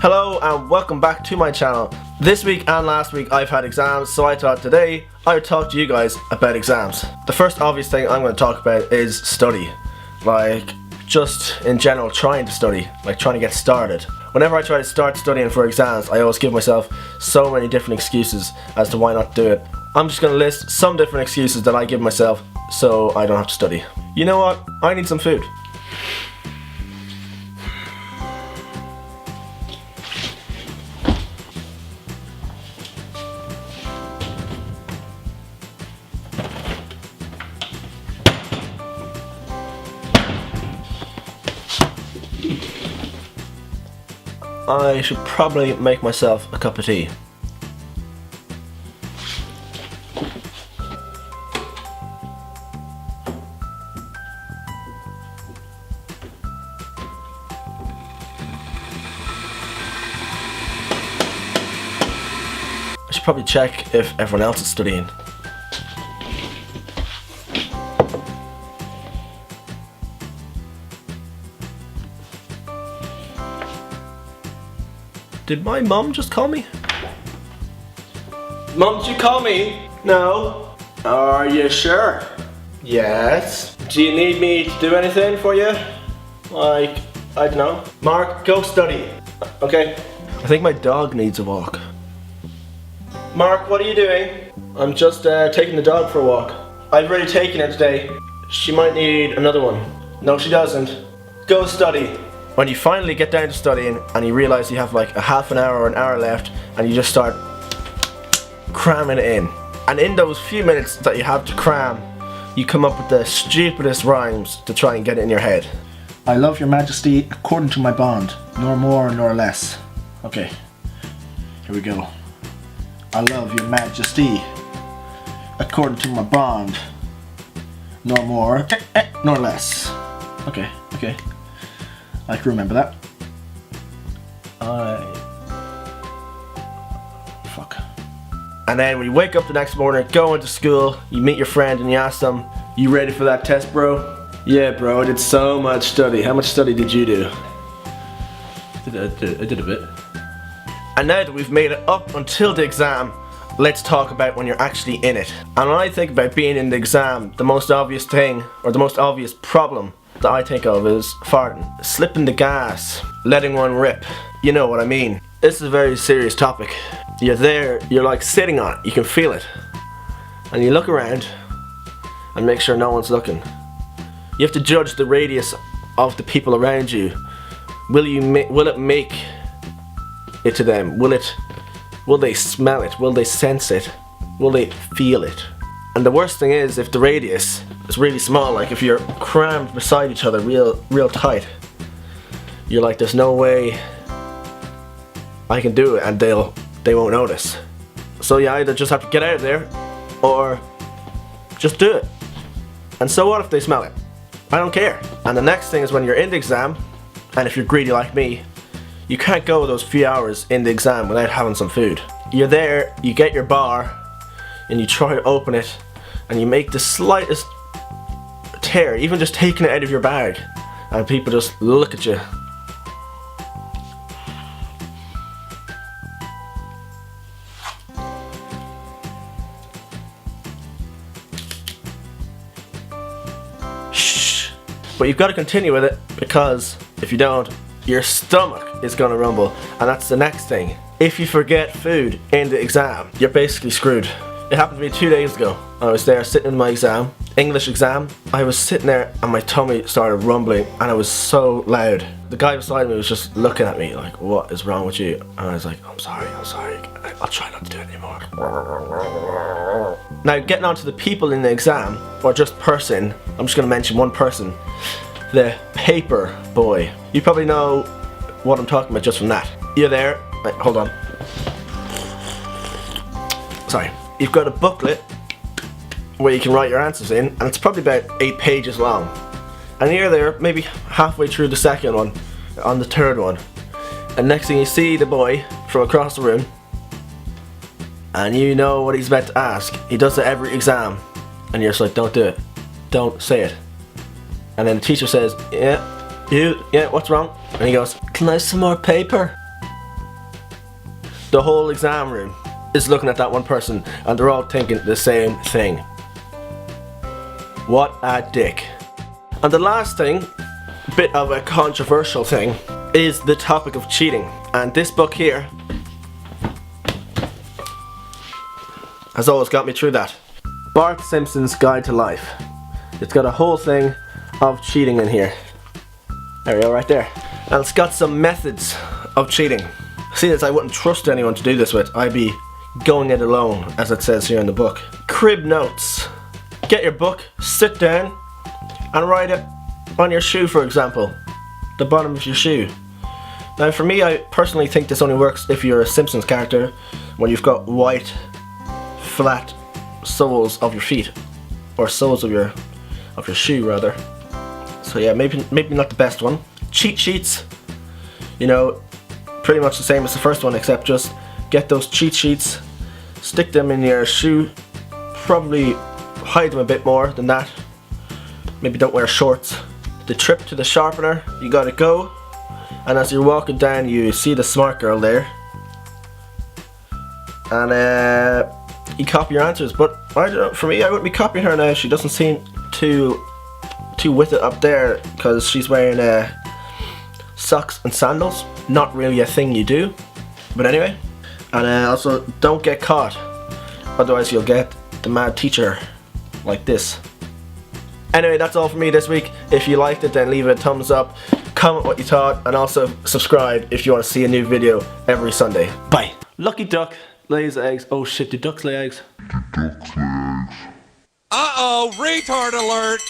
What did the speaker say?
Hello and welcome back to my channel. This week and last week I've had exams, so I thought today I would talk to you guys about exams. The first obvious thing I'm going to talk about is study. Like, just in general trying to study, like trying to get started. Whenever I try to start studying for exams, I always give myself so many different excuses as to why not do it. I'm just going to list some different excuses that I give myself so I don't have to study. You know what? I need some food. I should probably make myself a cup of tea. I should probably check if everyone else is studying. Did my mum just call me? Mum, did you call me? No. Are you sure? Yes. Do you need me to do anything for you? Like, I don't know. Mark, go study. Okay. I think my dog needs a walk. Mark, what are you doing? I'm just taking the dog for a walk. I've already taken her today. She might need another one. No, she doesn't. Go study. When you finally get down to studying and you realise you have like a half an hour or an hour left and you just start cramming it in. And in those few minutes that you have to cram, you come up with the stupidest rhymes to try and get it in your head. I love your majesty according to my bond, nor more nor less. Okay, here we go. I love your majesty according to my bond, nor more nor less. Okay. I can remember that. Fuck. And then when you wake up the next morning, go into school, you meet your friend and you ask them, you ready for that test, bro? Yeah, bro, I did so much study. How much study did you do? I did a bit. And now that we've made it up until the exam, let's talk about when you're actually in it. And when I think about being in the exam, the most obvious thing, or the most obvious problem that I think of is farting. Slipping the gas, letting one rip. You know what I mean. This is a very serious topic. You're there, you're like sitting on it, you can feel it. And you look around and make sure no one's looking. You have to judge the radius of the people around you. Will it make it to them? Will they smell it? Will they sense it? Will they feel it? And the worst thing is if the radius is really small, like if you're crammed beside each other real tight, you're like, there's no way I can do it and they won't notice. So you either just have to get out of there or just do it. And so what if they smell it? I don't care. And the next thing is when you're in the exam, and if you're greedy like me, you can't go those few hours in the exam without having some food. You're there, you get your bar, and you try to open it, and you make the slightest tear, even just taking it out of your bag, and people just look at you. Shh. But you've got to continue with it, because if you don't, your stomach is gonna rumble, and that's the next thing. If you forget food in the exam, you're basically screwed. It happened to me 2 days ago. I was there sitting in my exam, English exam. I was sitting there and my tummy started rumbling and it was so loud. The guy beside me was just looking at me like, what is wrong with you? And I was like, I'm sorry. I'll try not to do it anymore. Now getting on to the people in the exam, or just person, I'm just gonna mention one person. The paper boy. You probably know what I'm talking about just from that. You're there, wait, hold on. Sorry. You've got a booklet where you can write your answers in, and it's probably about 8 pages long. And you're there, maybe halfway through the second one, on the third one. And next thing you see the boy from across the room, and you know what he's about to ask. He does it every exam, and you're just like, don't do it. Don't say it. And then the teacher says, yeah, what's wrong? And he goes, can I have some more paper? The whole exam room is looking at that one person and they're all thinking the same thing. What a dick. And the last thing, bit of a controversial thing, is the topic of cheating. And this book here has always got me through that. Bart Simpson's Guide to Life. It's got a whole thing of cheating in here. There we go, right there. And it's got some methods of cheating. Seeing as I wouldn't trust anyone to do this with, I'd be going it alone, as it says here in the book. Crib notes. Get your book, sit down, and write it on your shoe, for example. The bottom of your shoe. Now for me, I personally think this only works if you're a Simpsons character, when you've got white, flat soles of your feet. Or soles of your shoe, rather. So yeah, maybe not the best one. Cheat sheets. You know, pretty much the same as the first one, except just get those cheat sheets, stick them in your shoe, probably hide them a bit more than that. Maybe don't wear shorts. The trip to the sharpener, you gotta go, and as you're walking down you see the smart girl there, and you copy your answers. But I don't know, for me, I wouldn't be copying her now. She doesn't seem too with it up there, because she's wearing socks and sandals. Not really a thing you do, but anyway. And also, don't get caught, otherwise you'll get the mad teacher like this. Anyway, that's all for me this week. If you liked it, then leave it a thumbs up, comment what you thought, and also subscribe if you want to see a new video every Sunday. Bye. Lucky duck lays eggs. Oh shit, do ducks lay eggs? Uh-oh, retard alert!